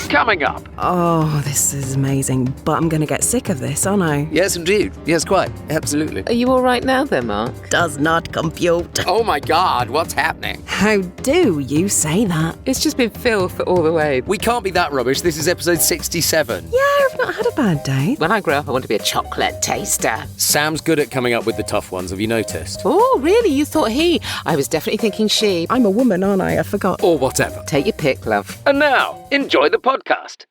Coming up. Oh, this is amazing, but I'm going to get sick of this, aren't I? Yes, indeed. Yes, quite. Absolutely. Are you all right now then, Mark? Does not compute. Oh my God, what's happening? How do you say that? It's just been filth all the way. We can't be that rubbish. This is episode 67. Yeah, I've not had a bad day. When I grow up, I want to be a chocolate taster. Sam's good at coming up with the tough ones, have you noticed? Oh, really? You thought he? I was definitely thinking she. I'm a woman, aren't I? I forgot. Or whatever. Take your pick, love. And now, enjoy the podcast.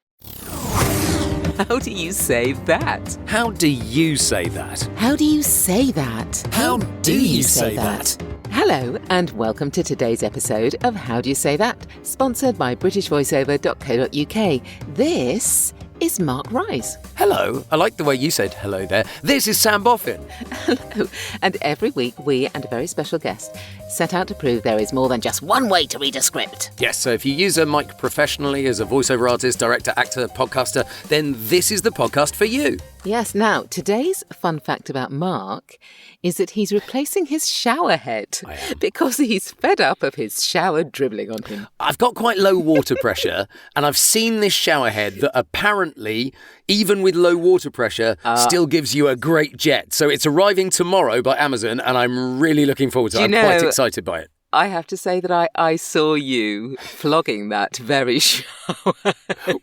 How do you say that? How do you say that? How do you say that? How do you say that? Hello and welcome to today's episode of How Do You Say That, sponsored by BritishVoiceover.co.uk. This is Mark Rice. Hello. I like the way you said hello there. This is Sam Boffin. Hello. And every week we and a very special guest set out to prove there is more than just one way to read a script. Yes, so if you use a mic professionally as a voiceover artist, director, actor, podcaster, then this is the podcast for you. Yes, now, today's fun fact about Mark is that he's replacing his shower head because he's fed up of his shower dribbling on him. I've got quite low water pressure, and I've seen this shower head that apparently, even with low water pressure, still gives you a great jet. So it's arriving tomorrow by Amazon, and I'm really looking forward to it. I'm quite excited by it. I have to say that I saw you flogging that very shower.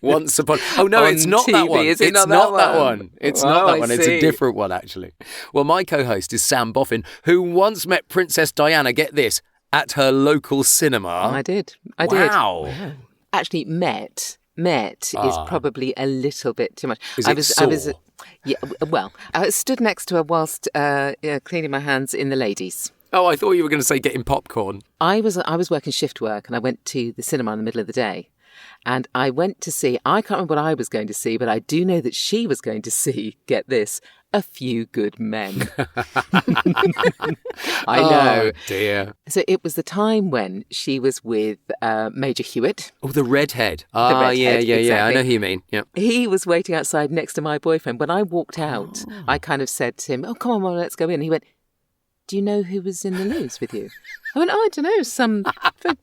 Once upon... Oh, no, it's not TV. that one. Is it It's not that one. It's not that one. I It's a see. different one, actually. Well, my co-host is Sam Boffin, who once met Princess Diana, get this, at her local cinema. I did. Wow. Actually, met is probably a little bit too much. Is I it was sore? Yeah, well, I stood next to her whilst cleaning my hands in the ladies. Oh, I thought you were going to say getting popcorn. I was working shift work and I went to the cinema in the middle of the day. And I went to see, I can't remember what I was going to see, but I do know that she was going to see, get this, A Few Good Men. I know. Oh, dear. So it was the time when she was with Major Hewitt. Oh, the redhead. redhead, Yeah. exactly. I know who you mean. Yeah. He was waiting outside next to my boyfriend. When I walked out, I kind of said to him, oh, come on, well, let's go in. He went, do you know who was in the news with you? I went, I don't know, some very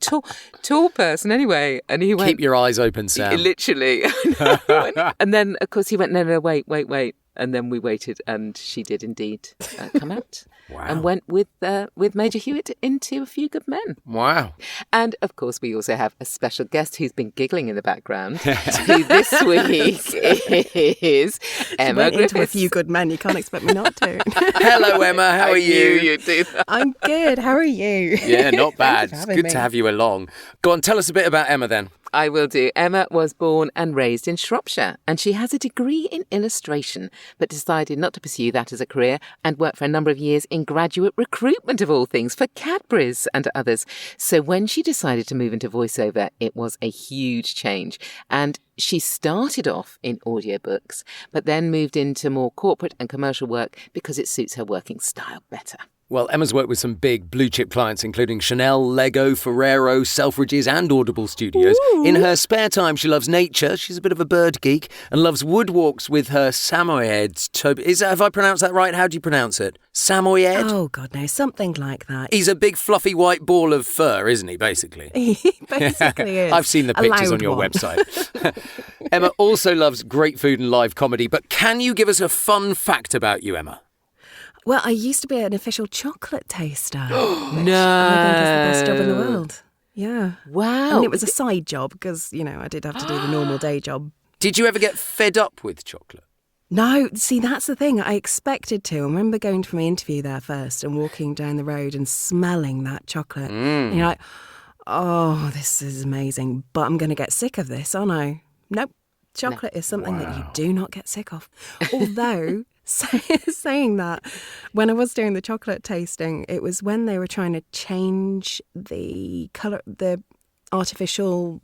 tall person anyway. And he went... Keep your eyes open, Sam. Literally. And then, of course, he went, no, wait. And then we waited and she did indeed come out. Wow. And went with Major Hewitt into A Few Good Men. Wow. And, of course, we also have a special guest who's been giggling in the background, who this week is Emma Went into A Griffiths. Few Good Men. You can't expect me not to. Hello, Emma. How are I knew you? you'd do that. I'm good. How are you? Yeah, not bad. Thanks for It's having good me. to have you along. Go on, tell us a bit about Emma then. I will do. Emma was born and raised in Shropshire, and she has a degree in illustration, but decided not to pursue that as a career and worked for a number of years in graduate recruitment, of all things, for Cadbury's and others. So when she decided to move into voiceover, it was a huge change. And she started off in audiobooks, but then moved into more corporate and commercial work because it suits her working style better. Well, Emma's worked with some big blue-chip clients, including Chanel, Lego, Ferrero, Selfridges and Audible Studios. Ooh. In her spare time, she loves nature. She's a bit of a bird geek and loves woodwalks with her Samoyed. Have I pronounced that right? How do you pronounce it? Samoyed? Oh, God, no, something like that. He's a big fluffy white ball of fur, isn't he, basically? He basically is. I've seen the A pictures on loud your one. website. Emma also loves great food and live comedy, but can you give us a fun fact about you, Emma? Well, I used to be an official chocolate taster. No. I think it's the best job in the world. Yeah. Wow. And it was a side job because, I did have to do the normal day job. Did you ever get fed up with chocolate? No, see, that's the thing. I expected to. I remember going for my interview there first and walking down the road and smelling that chocolate. And you're like, oh, this is amazing, but I'm going to get sick of this, aren't I? Nope. Chocolate is something that you do not get sick of. Although, saying that, when I was doing the chocolate tasting, it was when they were trying to change the colour, the artificial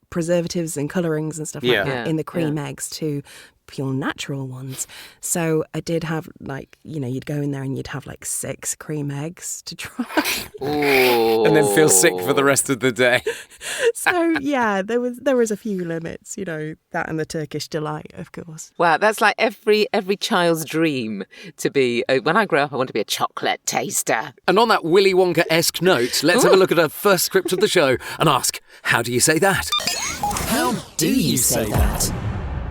preservatives and colourings and stuff like that in the cream eggs to pure natural ones. So I did have you'd go in there and you'd have 6 cream eggs to try. Oh. And then feel sick for the rest of the day. So yeah, there was a few limits, that and the Turkish delight, of course. Wow, that's like every child's dream to be, when I grow up, I want to be a chocolate taster. And on that Willy Wonka-esque note, let's have a look at our first script of the show and ask, how do you say that? How do you say that?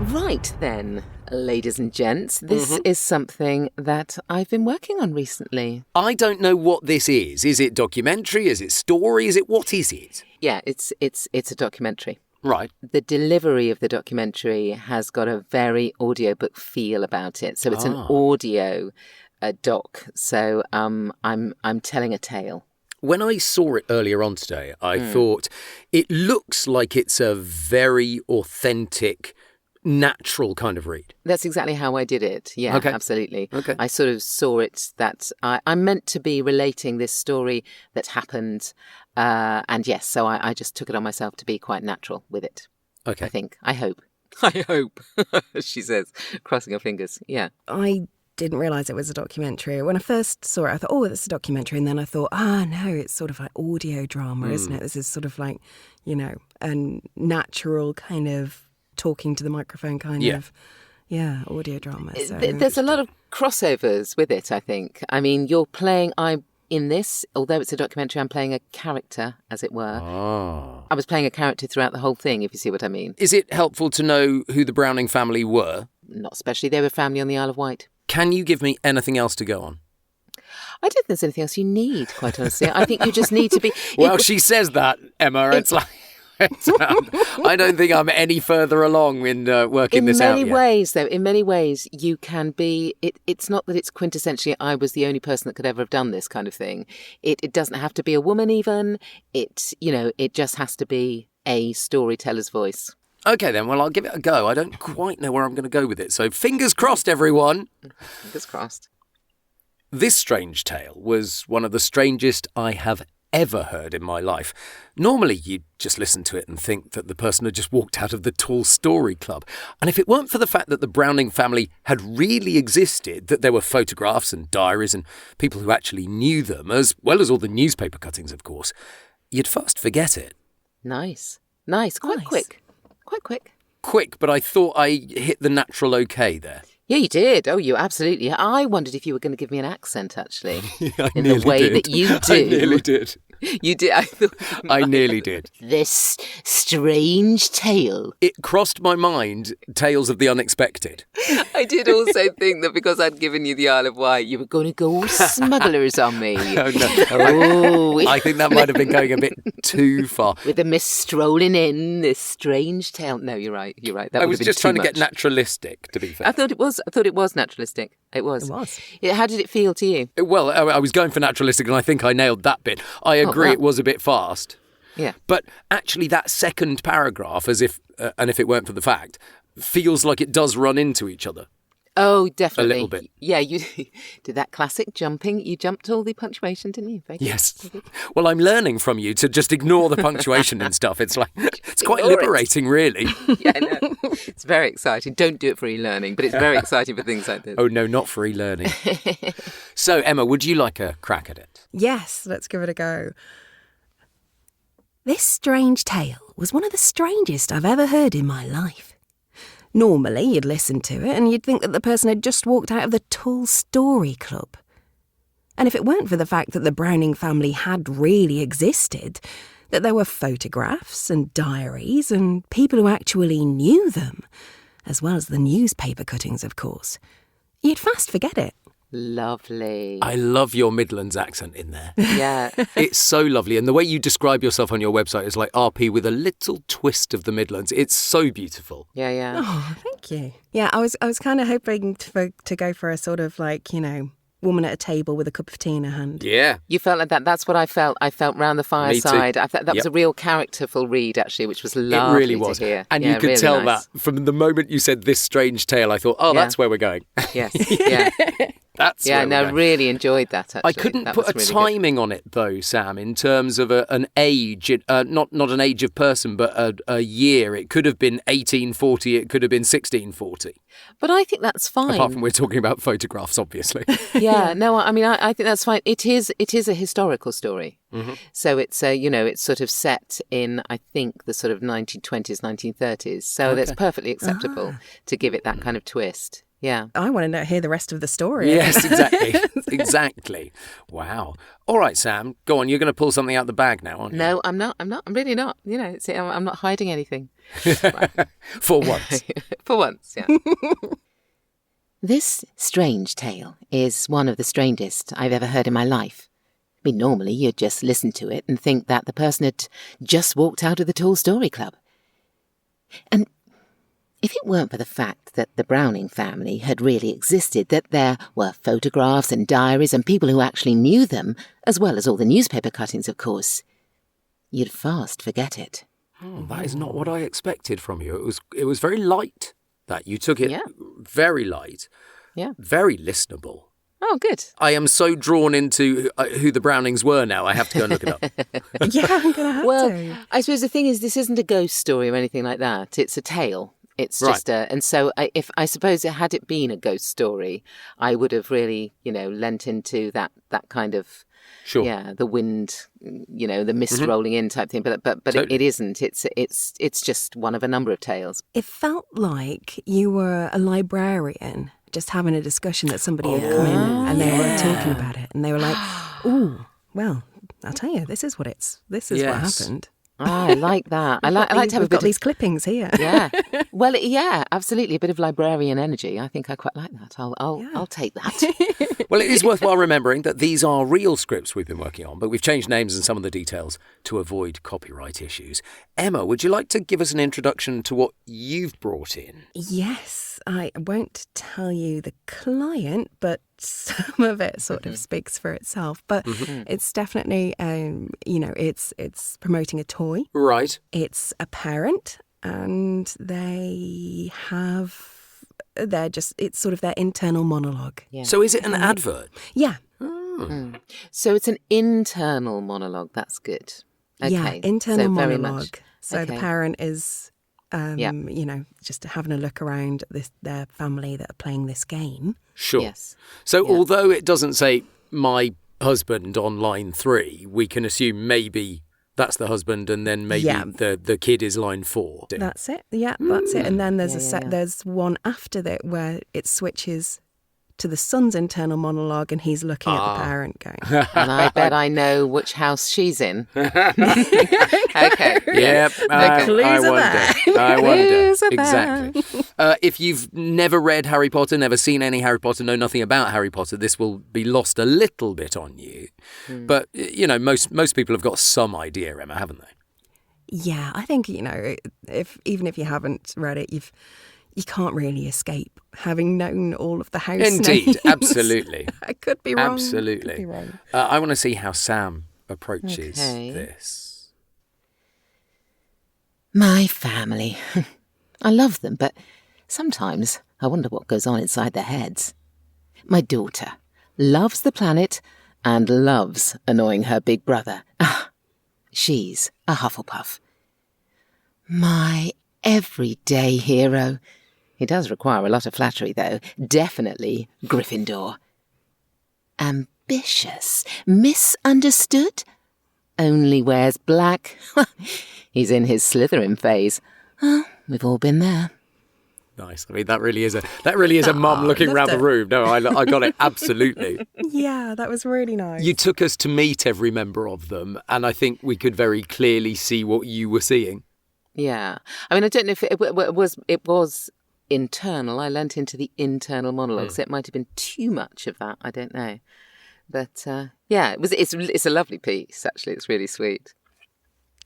Right then, ladies and gents, this is something that I've been working on recently. I don't know what this is. Is it documentary? Is it story? What is it? Yeah, it's a documentary. Right. The delivery of the documentary has got a very audiobook feel about it. So it's an audio doc. So I'm telling a tale. When I saw it earlier on today, I thought it looks like it's a very authentic, natural kind of read. That's exactly how I did it. Yeah, Okay. Absolutely. Okay. I sort of saw it that I'm meant to be relating this story that happened. And yes, so I just took it on myself to be quite natural with it. Okay. I think. I hope. I hope, she says, crossing her fingers. Yeah. I didn't realise it was a documentary. When I first saw it, I thought, it's a documentary. And then I thought, no, it's sort of like audio drama, isn't it? This is sort of like, a natural kind of talking to the microphone kind of, audio drama. So. There's a lot of crossovers with it, I think. I mean, you're playing, in this, although it's a documentary, I'm playing a character, as it were. Oh. I was playing a character throughout the whole thing, if you see what I mean. Is it helpful to know who the Browning family were? Not especially. They were family on the Isle of Wight. Can you give me anything else to go on? I don't think there's anything else you need, quite honestly. I think you just need to be... Well, she says that, Emma. It's like... I don't think I'm any further along in working this out yet. In many ways, you can be... It's not that it's quintessentially, I was the only person that could ever have done this kind of thing. It doesn't have to be a woman even. It just has to be a storyteller's voice. Okay, then. Well, I'll give it a go. I don't quite know where I'm going to go with it. So fingers crossed, everyone. Fingers crossed. This strange tale was one of the strangest I have ever heard in my life. Normally, you just listen to it and think that the person had just walked out of the Tall Story Club. And if it weren't for the fact that the Browning family had really existed, that there were photographs and diaries and people who actually knew them, as well as all the newspaper cuttings, of course, you'd fast forget it. Nice. Quite quick. Quick, but I thought I hit the natural okay there. Yeah, you did. Oh, you absolutely. I wondered if you were going to give me an accent, actually. I in the way did. that you do. I nearly did. You did. I thought. I nearly did. This strange tale. It crossed my mind, tales of the unexpected. I did also think that because I'd given you the Isle of Wight, you were going to go all smugglers on me. Oh, no. Oh, I think that might have been going a bit too far. with a miss strolling in, this strange tale. No, you're right. That I would was have been just trying too to get much. naturalistic, to be fair. I thought it was naturalistic. It was. It was. Yeah, how did it feel to you? Well, I was going for naturalistic, and I think I nailed that bit. I agree, wow. it was a bit fast. Yeah. But actually, that second paragraph, as if, and if it weren't for the fact, feels like it does run into each other. Oh, definitely. A little bit. Yeah, you did that classic jumping. You jumped all the punctuation, didn't you? Very good. Yes. Well, I'm learning from you to just ignore the punctuation and stuff. It's like, it's quite Ignore it. liberating, really. Yeah, I know. It's very exciting. Don't do it for e-learning, but it's very exciting for things like this. Oh, no, not for e-learning. So, Emma, would you like a crack at it? Yes, let's give it a go. This strange tale was one of the strangest I've ever heard in my life. Normally, you'd listen to it and you'd think that the person had just walked out of the Tall Story Club. And if it weren't for the fact that the Browning family had really existed, that there were photographs and diaries and people who actually knew them, as well as the newspaper cuttings, of course, you'd fast forget it. Lovely. I love your Midlands accent in there. Yeah. It's so lovely. And the way you describe yourself on your website is like RP with a little twist of the Midlands. It's so beautiful. Yeah. Oh, thank you. Yeah, I was kind of hoping to go for a sort of woman at a table with a cup of tea in her hand. Yeah. You felt like that. That's what I felt. I felt round the fireside. I thought that was Yep. a real characterful read, actually, which was lovely It really was. to hear. And Yeah, you could really tell nice. that from the moment you said this strange tale, I thought, Yeah. that's where we're going. Yes, yeah. That's Yeah, where we're no, going. really enjoyed that, actually. I couldn't That put a was really good. timing on it, though, Sam, in terms of an age, not an age of person, but a year. It could have been 1840, it could have been 1640. But I think that's fine. Apart from we're talking about photographs, obviously. Yeah, no, I mean, I think that's fine. It is a historical story. Mm-hmm. So it's it's sort of set in, I think, the sort of 1920s, 1930s. So that's perfectly acceptable to give it that kind of twist. Yeah. I want to hear the rest of the story. Yes, exactly. Exactly. Wow. All right, Sam, go on. You're going to pull something out the bag now, aren't you? No, I'm not. I'm really not. I'm not hiding anything. For once. For once, yeah. This strange tale is one of the strangest I've ever heard in my life. I mean, normally you'd just listen to it and think that the person had just walked out of the Tall Story Club. And if it weren't for the fact that the Browning family had really existed, that there were photographs and diaries and people who actually knew them, as well as all the newspaper cuttings, of course, you'd fast forget it. Oh, that is not what I expected from you. It was very light, that you took it very light, very listenable. Oh, good. I am so drawn into who the Brownings were now. I have to go and look it up. Yeah, I'm going to have Well, to. I suppose the thing is, this isn't a ghost story or anything like that. It's a tale. It's just and so I suppose had it been a ghost story, I would have really, lent into that kind of, the wind, the mist rolling in type thing. But Totally. it isn't. It's just one of a number of tales. It felt like you were a librarian just having a discussion that somebody had come in and they were talking about it. And they were like, oh, well, I'll tell you, this is what what happened. I like that. I like to have We've a bit got of these clippings here. Yeah. Well, yeah, absolutely. A bit of librarian energy. I think I quite like that. I'll take that. Well, it is worthwhile remembering that these are real scripts we've been working on, but we've changed names and some of the details to avoid copyright issues. Emma, would you like to give us an introduction to what you've brought in? Yes, I won't tell you the client, but some of it sort of speaks for itself. But it's definitely, it's promoting a toy. Right. It's a parent, and it's sort of their internal monologue. Yeah. So is it an advert? Yeah. So it's an internal monologue. That's good. Okay. Yeah, internal so very monologue. much. So the parent is, just having a look around their family that are playing this game. Sure. Yes. So although it doesn't say my husband on line 3, we can assume maybe that's the husband and then maybe the kid is line 4. That's it. Yeah, that's it. And then there's there's one after that where it switches to the son's internal monologue and he's looking at the parent going. And I bet I know which house she's in. Okay. Yep. I wonder. Clues are Exactly. If you've never read Harry Potter, never seen any Harry Potter, know nothing about Harry Potter, this will be lost a little bit on you. But, most people have got some idea, Emma, haven't they? Yeah, I think, even if you haven't read it, you can't really escape having known all of the house names. Indeed, absolutely. I could be wrong. Absolutely. Could be wrong. I want to see how Sam approaches Okay. this. My family. I love them, but sometimes I wonder what goes on inside their heads. My daughter loves the planet and loves annoying her big brother. She's a Hufflepuff. My everyday hero. He does require a lot of flattery, though. Definitely Gryffindor. Ambitious. Misunderstood. Only wears black. He's in his Slytherin phase. Oh, we've all been there. Nice. I mean, that really is a mum looking around the room. No, I got it. Absolutely. Yeah, that was really nice. You took us to meet every member of them, and I think we could very clearly see what you were seeing. Yeah. I mean, I don't know if it was internal. I lent into the internal monologue, so it might have been too much of that. I don't know. But, it's a lovely piece, actually. It's really sweet.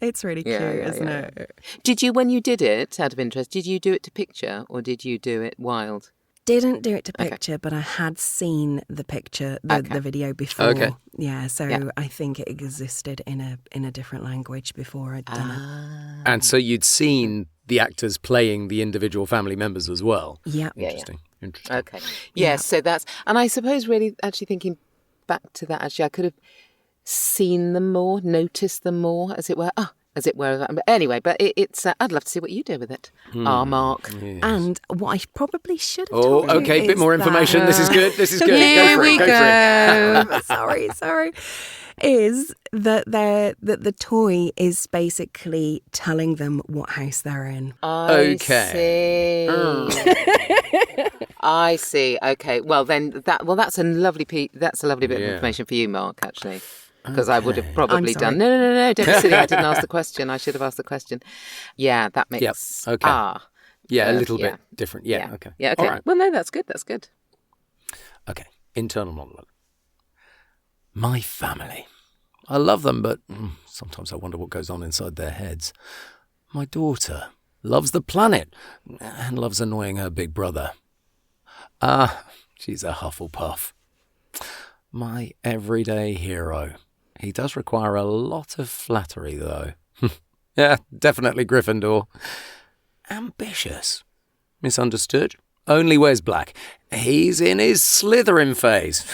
It's really cute, isn't it? Did you, when you did it, out of interest, did you do it to picture or did you do it wild? Didn't do it to picture, but I had seen the picture, the video before. Okay. Yeah, so I think it existed in a different language before I'd done it. And so you'd seen the actors playing the individual family members as well. Yeah. Interesting. Interesting. Okay. Yes, so that's... And I suppose really actually thinking back to that, actually, I could have seen them more, noticed them more, as it were. As it were. But anyway, but it's... I'd love to see what you do with it. Mark. Yes. And what I probably should have told you okay, bit is more information. that- This is good. This is good. Here Go for we it. Go for it. sorry. Is that the toy is basically telling them what house they're in. I Okay. see. I see. Okay. Well, then that's a lovely that's a lovely bit of information for you, Mark, actually. Because I would have probably I'm sorry. done. No. Don't be silly. I didn't ask the question. I should have asked the question. Yeah, that makes. Yep. Okay. Yeah, a little yeah. bit different. Yeah. Okay. Yeah. Okay. All right. Well, no, that's good. That's good. Okay. Internal monologue. My family. I love them, but sometimes I wonder what goes on inside their heads. My daughter loves the planet and loves annoying her big brother. She's a Hufflepuff. My everyday hero. He does require a lot of flattery, though. Yeah, definitely Gryffindor. Ambitious. Misunderstood. Only wears black. He's in his Slytherin phase.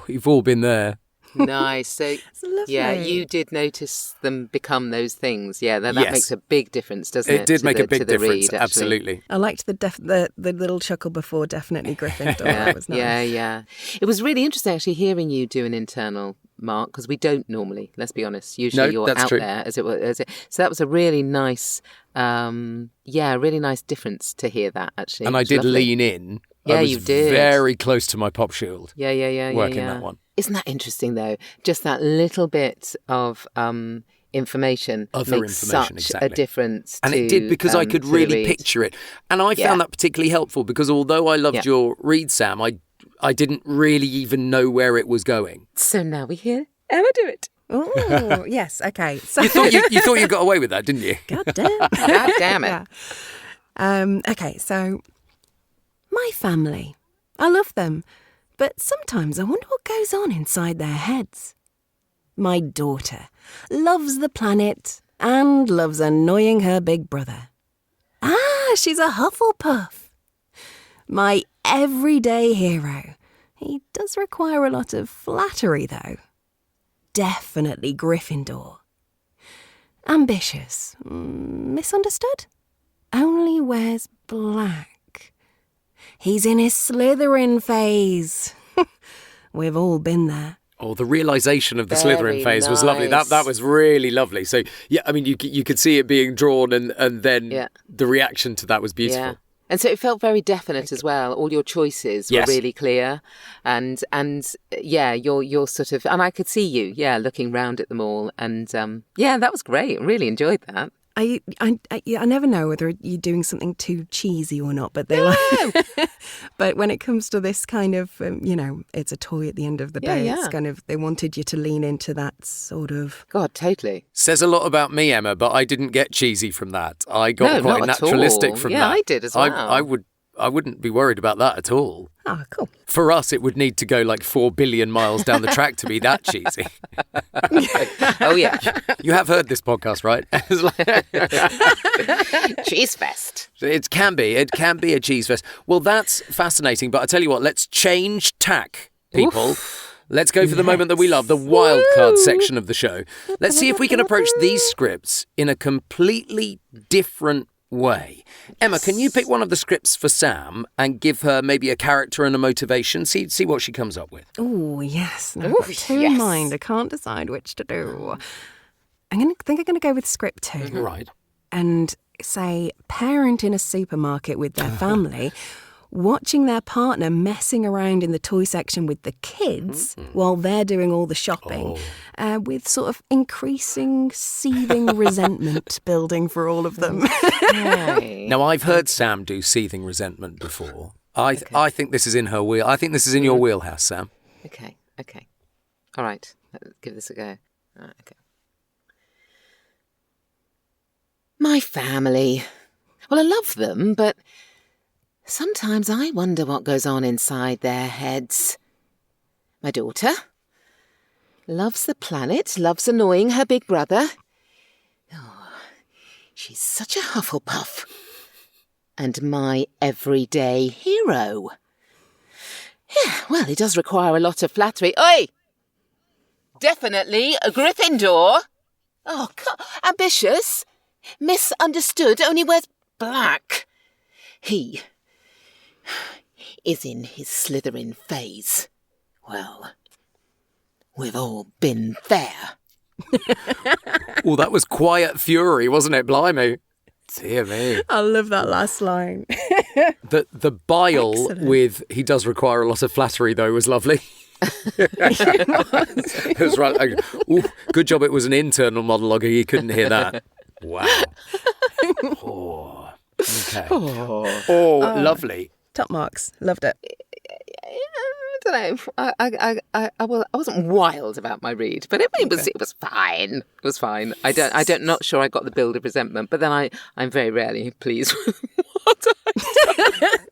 We've all been there. Nice. So, lovely. yeah, you did notice them become those things. Yeah, that Yes. makes a big difference, doesn't it? It did to make the- a big to the difference, read, actually. absolutely. I liked the little chuckle before, definitely Gryffindor. That was nice. Yeah. It was really interesting actually hearing you do an internal, Mark, because we don't normally. Let's be honest. Usually No, you're that's out true. there, as it were. So that was a really nice, really nice difference to hear that actually. And I It was did lovely. lean in. Yeah, I was you did. very close to my pop shield. Yeah. Working that one. Isn't that interesting though? Just that little bit of information Other makes information, such exactly. a difference. And to, it did because I could to the really read. picture it. And I Yeah. found that particularly helpful because although I loved Yeah. your read, Sam, I didn't really even know where it was going. So now we hear Emma do it. Oh, yes. Okay. So, You thought you got away with that, didn't you? God damn. God damn it. Yeah. Okay, so my family. I love them, but sometimes I wonder what goes on inside their heads. My daughter loves the planet and loves annoying her big brother. She's a Hufflepuff. My everyday hero. He does require a lot of flattery, though. Definitely Gryffindor. Ambitious. Misunderstood? Only wears black. He's in his Slytherin phase. We've all been there. Oh, the realisation of the Very Slytherin phase was lovely. nice. That was really lovely. So, yeah, I mean, you could see it being drawn and then Yeah. the reaction to that was beautiful. Yeah. And so it felt very definite as well. All your choices were Yes. really clear, and yeah, you're sort of, and I could see you, looking round at them all, and that was great. Really enjoyed that. I never know whether you're doing something too cheesy or not, but but when it comes to this kind of, it's a toy at the end of the day. Yeah. It's kind of, they wanted you to lean into that sort of. God, totally. Says a lot about me, Emma, but I didn't get cheesy from that. I got No, quite not at naturalistic all. from Yeah, that. I did as well. I wouldn't be worried about that at all. Cool. For us, it would need to go like 4 billion miles down the track to be that cheesy. Oh yeah, You have heard this podcast, right? It's like- cheese fest. It can be a cheese fest. Well, that's fascinating. But I tell you what, let's change tack, people. Let's go for the moment that we love, the wild card section of the show. Let's see if we can approach these scripts in a completely different way. Emma, can you pick one of the scripts for Sam and give her maybe a character and a motivation? See what she comes up with. Oh, yes. No, I've got two in mind. I can't decide which to do. I'm going to go with script 2. Right. And say parent in a supermarket with their family, watching their partner messing around in the toy section with the kids while they're doing all the shopping, with sort of increasing, seething resentment building for all of them. Right. Now, I've heard Sam do seething resentment before. I think this is in her wheel. I think this is in your wheelhouse, Sam. Okay. All right. Let's give this a go. Okay. My family. Well, I love them, but sometimes I wonder what goes on inside their heads. My daughter loves the planet, loves annoying her big brother. Oh, she's such a Hufflepuff. And my everyday hero. Well, he does require a lot of flattery. Oi! Definitely a Gryffindor. Oh, ambitious. Misunderstood, only wears black. He is in his Slytherin phase. Well, we've all been there. Well, that was quiet fury, wasn't it? Blimey. Dear me. I love that last line. The bile Excellent. with he does require a lot of flattery, though, was lovely. It was right. Ooh, good job it was an internal monologue. You couldn't hear that. Wow. Oh, okay. Oh, lovely. Top marks. Loved it. I don't know. I wasn't wild about my read, but it was fine. It was fine. Not sure I got the build of resentment, but then I'm very rarely pleased with what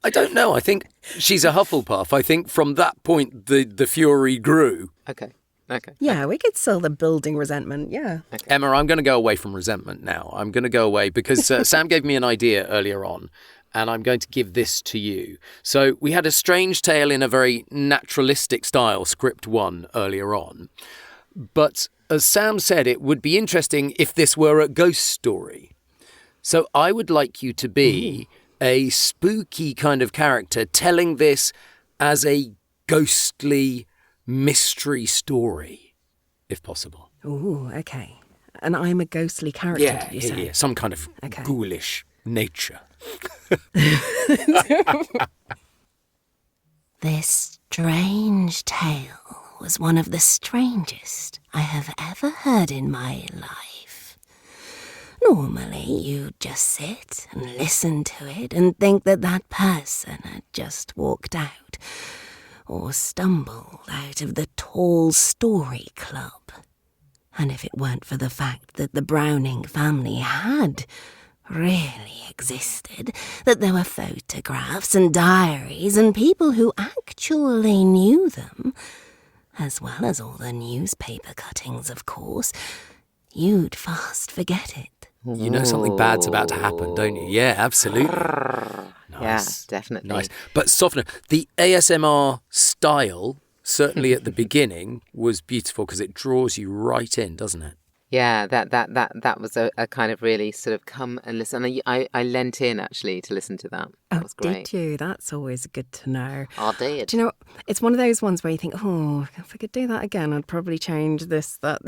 I don't know. I think she's a Hufflepuff. I think from that point the fury grew. Okay. Yeah, we could sell the building resentment. Yeah. Okay. Emma, I'm going to go away from resentment now. I'm going to go away because Sam gave me an idea earlier on, and I'm going to give this to you. So we had a strange tale in a very naturalistic style, script 1, earlier on. But as Sam said, it would be interesting if this were a ghost story. So I would like you to be a spooky kind of character telling this as a ghostly mystery story, if possible. Ooh, okay. And I'm a ghostly character, did you say? Yeah, some kind of Okay. ghoulish nature. This strange tale was one of the strangest I have ever heard in my life. Normally, you just sit and listen to it and think that person had just walked out or stumbled out of the tall story club. And if it weren't for the fact that the Browning family had really existed, that there were photographs and diaries and people who actually knew them, as well as all the newspaper cuttings, of course, you'd fast forget it. You know something bad's about to happen, don't you? Yeah, absolutely. Yeah, Nice. definitely. Nice. But softener, the ASMR style, certainly at the beginning, was beautiful because it draws you right in, doesn't it? Yeah, that was a kind of really sort of come and listen. I lent in actually to listen to that. That was great. Did you? That's always good to know. I did. Do you know, it's one of those ones where you think, oh, if I could do that again, I'd probably change this, that.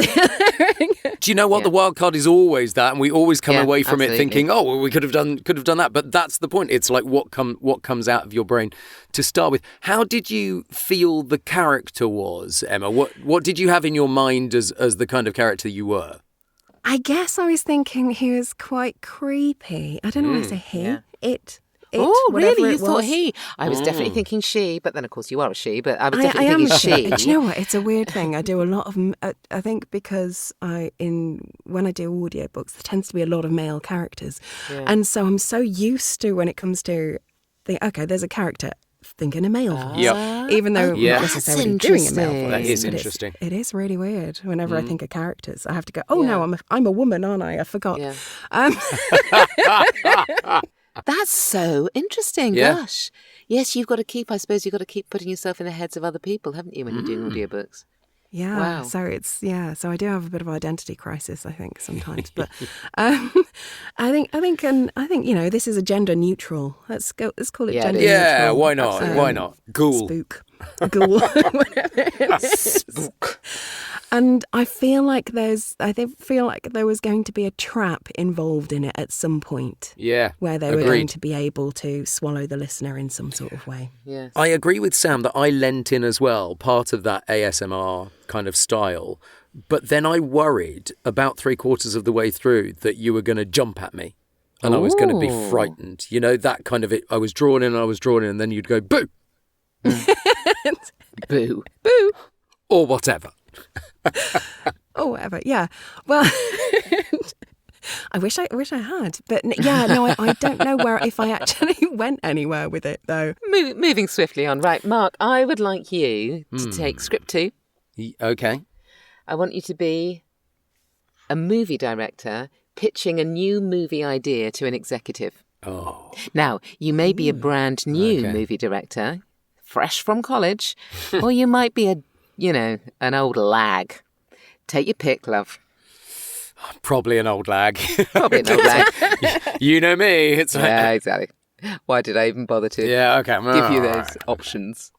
Do you know what? Yeah. The wild card is always that, and we always come Yeah, away from it absolutely. thinking, oh, well, we could have done that. But that's the point. It's like what comes out of your brain to start with. How did you feel the character was, Emma? What did you have in your mind as the kind of character you were? I guess I was thinking he was quite creepy. I don't know why I say he. yeah. It. Oh, whatever really? You it thought was. he? I was definitely thinking she, but then of course you are a she. But I was I definitely am thinking a she. she. Do you know what? It's a weird thing. I do a lot of. I think because when I do audiobooks, there tends to be a lot of male characters, and so I'm so used to when it comes to okay, there's a character. Thinking a male voice. Yep. Even though I'm Yeah. not necessarily That's doing a male interesting. voice. That is but interesting. It is really weird. Whenever I think of characters, I have to go, oh no, Yeah. I'm a woman, aren't I? I forgot. Yeah. Um, That's so interesting. Yeah. Gosh. Yes, you've got to keep putting yourself in the heads of other people, haven't you, when you're doing audiobooks? Yeah, Wow. so so I do have a bit of identity crisis, I think, sometimes. But I think this is a gender neutral. Let's call it Yeah, it gender is. neutral. Yeah, why not? Absolutely. Why not? Ghoul. Spook, ghoul, whatever it is. Spook. And I feel like there was going to be a trap involved in it at some point. Yeah. Where they were agreed. going to be able to swallow the listener in some sort of way. Yes. I agree with Sam that I lent in as well, part of that ASMR kind of style. But then I worried about 3/4 of the way through that you were going to jump at me and I was going to be Ooh. frightened. You know, that kind of it. I was drawn in, and then you'd go, boo, Boo. Boo! or whatever. Or whatever, yeah. Well, I wish I had. But I don't know if I actually went anywhere with it, though. Moving swiftly on. Right, Mark, I would like you to take script 2. Okay. I want you to be a movie director pitching a new movie idea to an executive. Oh. Now, you may be a brand new Okay. movie director, fresh from college, or you might be an old lag. Take your pick, love. Probably an old lag. Probably an old lag. You know me. It's like, Yeah, exactly. Why did I even bother to give you those options?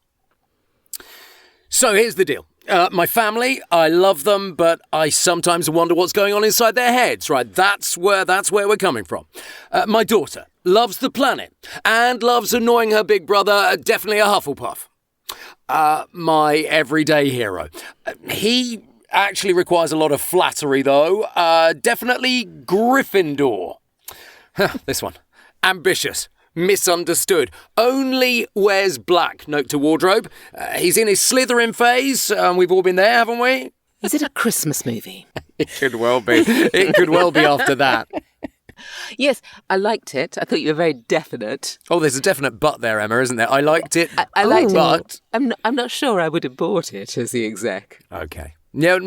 So here's the deal. My family, I love them, but I sometimes wonder what's going on inside their heads, right? That's where we're coming from. My daughter loves the planet and loves annoying her big brother, definitely a Hufflepuff. My everyday hero. He actually requires a lot of flattery, though. Definitely Gryffindor. This one. Ambitious. Misunderstood. Only wears black. Note to wardrobe. He's in his Slytherin phase. We've all been there, haven't we? Is it a Christmas movie? It could well be. It could well be after that. Yes, I liked it. I thought you were very definite. Oh, there's a definite but there, Emma, isn't there? I liked it. I liked but... it. I'm not sure I would have bought it as the exec. Okay. No,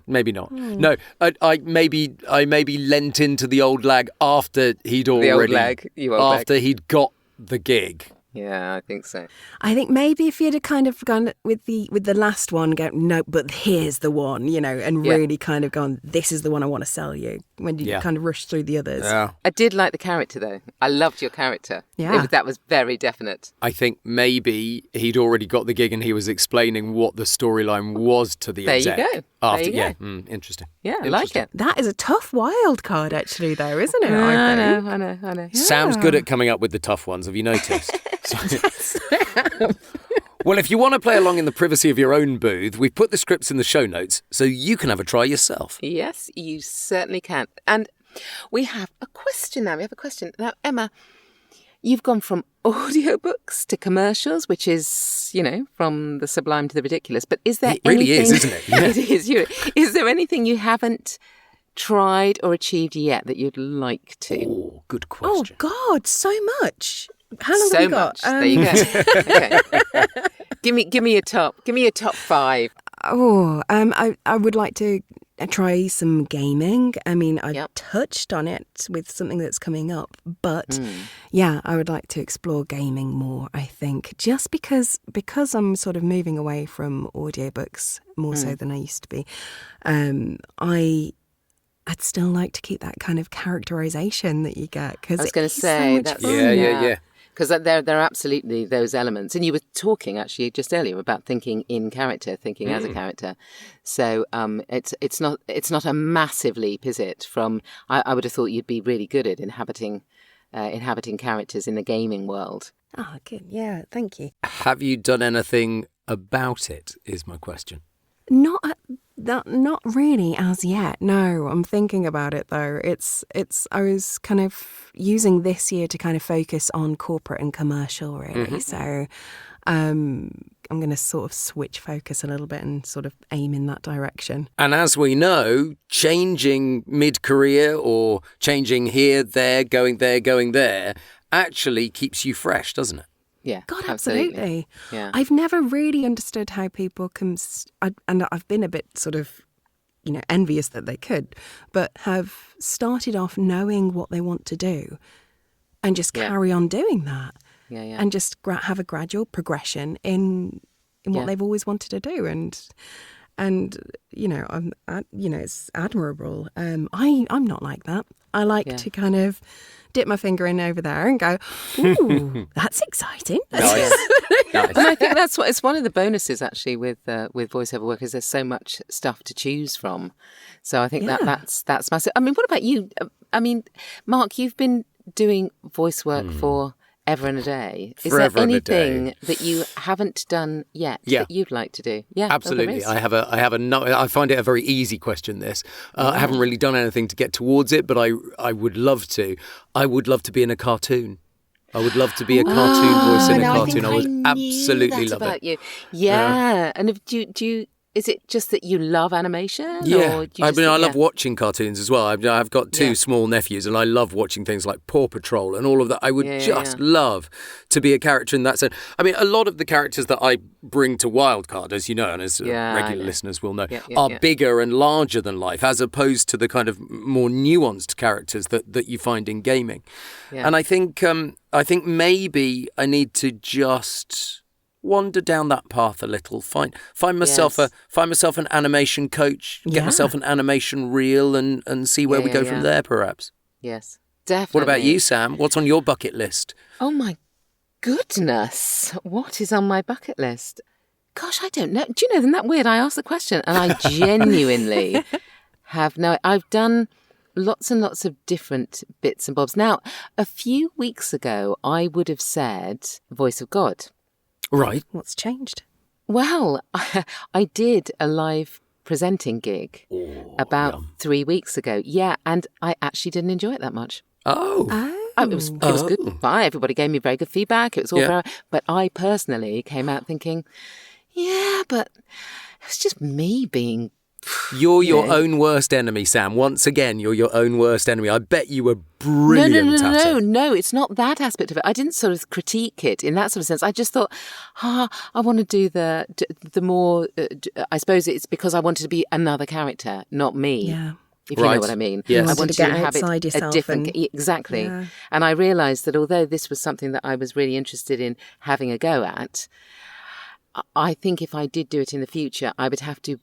maybe not. No, I maybe lent into the old lag after he'd already... The old lag, after he'd got the gig. Yeah, I think so. I think maybe if you'd have kind of gone with the last one, go, no, but here's the one, and really kind of gone, this is the one I want to sell you, when you kind of rush through the others. Yeah. I did like the character, though. I loved your character. Yeah. That was very definite. I think maybe he'd already got the gig and he was explaining what the storyline was to the exec. There you go. After, there you go. Interesting. Yeah, I like it. That is a tough wild card, actually, though, isn't it? I know. Sam's good at coming up with the tough ones, have you noticed? Well, if you want to play along in the privacy of your own booth, we've put the scripts in the show notes so you can have a try yourself. Yes, you certainly can. And we have a question now. Now, Emma, you've gone from audiobooks to commercials, which is, from the sublime to the ridiculous. But is there anything... It really is, isn't it? Yeah. It is. Is there anything you haven't tried or achieved yet that you'd like to? Oh, good question. Oh, God, so much. How long have you got? There you go. Okay. Give me your top. Give me your top 5. Oh, I would like to try some gaming. I mean, I touched on it with something that's coming up, but yeah, I would like to explore gaming more, I think, just because I'm sort of moving away from audiobooks more so than I used to be. I'd still like to keep that kind of characterization that you get. Cause I was going to say, so much that's... fun. Yeah. Because there are absolutely those elements. And you were talking actually just earlier about thinking in character, thinking as a character. So it's not a massive leap, is it? From I would have thought you'd be really good at inhabiting characters in the gaming world. Oh, good. Yeah, thank you. Have you done anything about it, is my question. Not really as yet. No, I'm thinking about it though. I was kind of using this year to kind of focus on corporate and commercial really. Mm-hmm. So I'm going to sort of switch focus a little bit and sort of aim in that direction. And as we know, changing mid-career or changing here, there, going there actually keeps you fresh, doesn't it? Yeah, God, absolutely. Yeah. I've never really understood how people can, and I've been a bit sort of, envious that they could, but have started off knowing what they want to do and just carry on doing that. Yeah. And just have a gradual progression in what they've always wanted to do. And it's admirable. I'm not like that. I like to kind of dip my finger in over there and go, ooh, that's exciting. Nice. And I think it's one of the bonuses actually with voiceover work is there's so much stuff to choose from. So I think that's massive. I mean, what about you? I mean, Mark, you've been doing voice work for ever and a day. Is there anything that you haven't done yet that you'd like to do? Yeah, absolutely. I find it a very easy question. This I haven't really done anything to get towards it, but I would love to. I would love to be in a cartoon. I would love to be a cartoon voice in a cartoon. I would absolutely love about it. You. Yeah. And do you? Is it just that you love animation? Yeah, or do you I love watching cartoons as well. I've got 2 small nephews and I love watching things like Paw Patrol and all of that. I would love to be a character in that sense. I mean, a lot of the characters that I bring to Wildcard, as you know, and as regular listeners will know, are bigger and larger than life, as opposed to the kind of more nuanced characters that you find in gaming. Yeah. And I think maybe I need to just wander down that path a little. Find myself an animation coach. Get myself an animation reel and see where we go from there, perhaps. Yes, definitely. What about you, Sam? What's on your bucket list? Oh my goodness, what is on my bucket list? Gosh, I don't know. Do you know? Isn't that weird? I asked the question, and I genuinely have no. I've done lots and lots of different bits and bobs. Now, a few weeks ago, I would have said Voice of God. Right. What's changed? Well, I did a live presenting gig about 3 weeks ago. Yeah, and I actually didn't enjoy it that much. It was good. Fine. Everybody gave me very good feedback. It was all very, but I personally came out thinking, yeah, but it's just me being... You're your own worst enemy, Sam. Once again, you're your own worst enemy. I bet you were brilliant at it. No, it's not that aspect of it. I didn't sort of critique it in that sort of sense. I just thought, I want to do the more, I suppose it's because I wanted to be another character, not me. Yeah. If you know what I mean. Yes. I wanted to get have outside it yourself a different... Exactly. Yeah. And I realised that although this was something that I was really interested in having a go at, I think if I did do it in the future, I would have to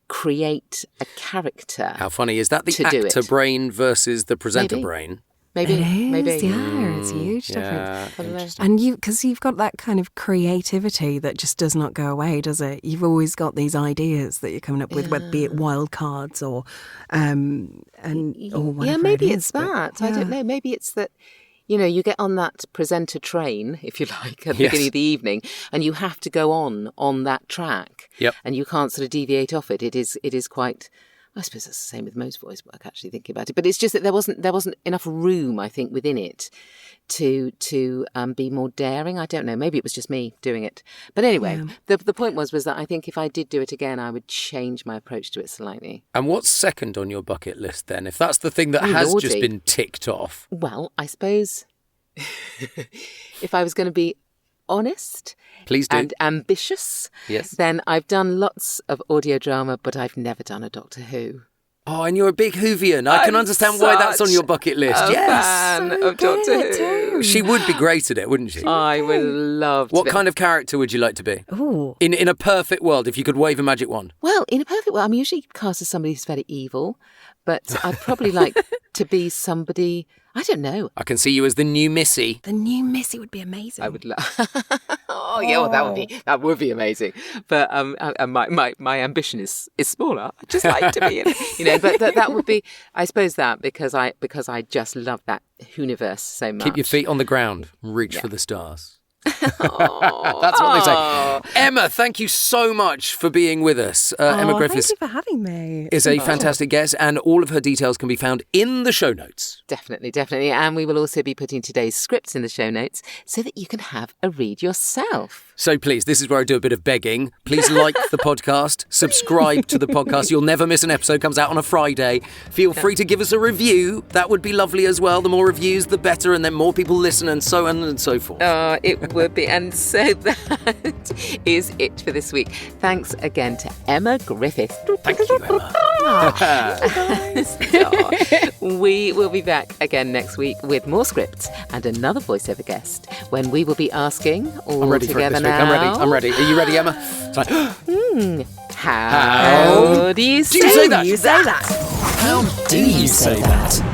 create a character. How funny is that? The actor brain versus the presenter brain. Maybe. Yeah, it's a huge difference. And because you've got that kind of creativity that just does not go away, does it? You've always got these ideas that you're coming up with, whether be it wild cards or whatever. Maybe it it's is, that. But, I don't know. Maybe it's that. You know, you get on that presenter train, if you like, at the beginning of the evening, and you have to go on that track. Yep. And you can't sort of deviate off it. It is quite. I suppose that's the same with most voice work, actually, thinking about it. But it's just that there wasn't enough room, I think, within it to be more daring. I don't know. Maybe it was just me doing it. But anyway, the point was that I think if I did do it again, I would change my approach to it slightly. And what's second on your bucket list then? If that's the thing that has just been ticked off. Well, I suppose if I was going to be honest Please do. and ambitious, yes, then I've done lots of audio drama, but I've never done a Doctor Who. Oh, and you're a big Whovian. I can understand why that's on your bucket list. Fan of Doctor Who. She would be great at it, wouldn't she? I would love to. What kind of character would you like to be? Ooh. In a perfect world, if you could wave a magic wand. Well, in a perfect world, I'm usually cast as somebody who's very evil, but I'd probably like to be somebody... I don't know. I can see you as the new Missy. The new Missy would be amazing. I would love. That would be amazing. But my ambition is smaller. I'd just like to be in, But that would be, I suppose, that because I just love that universe so much. Keep your feet on the ground. Reach for the stars. That's what they say. Emma, thank you so much for being with us. Emma Griffiths, thank you for having me. Is a fantastic guest, and all of her details can be found in the show notes. Definitely. And we will also be putting today's scripts in the show notes so that you can have a read yourself. So please, this is where I do a bit of begging. Please like the podcast, subscribe to the podcast. You'll never miss an episode. Comes out on a Friday. Feel free to give us a review. That would be lovely as well. The more reviews, the better, and then more people listen, and so on and so forth. It would be. And so that is it for this week. Thanks again to Emma Griffiths. Thank you, Emma. We will be back again next week with more scripts and another voiceover guest when we will be asking all together now. I'm ready. Are you ready, Emma? How do you say that? How do you say that?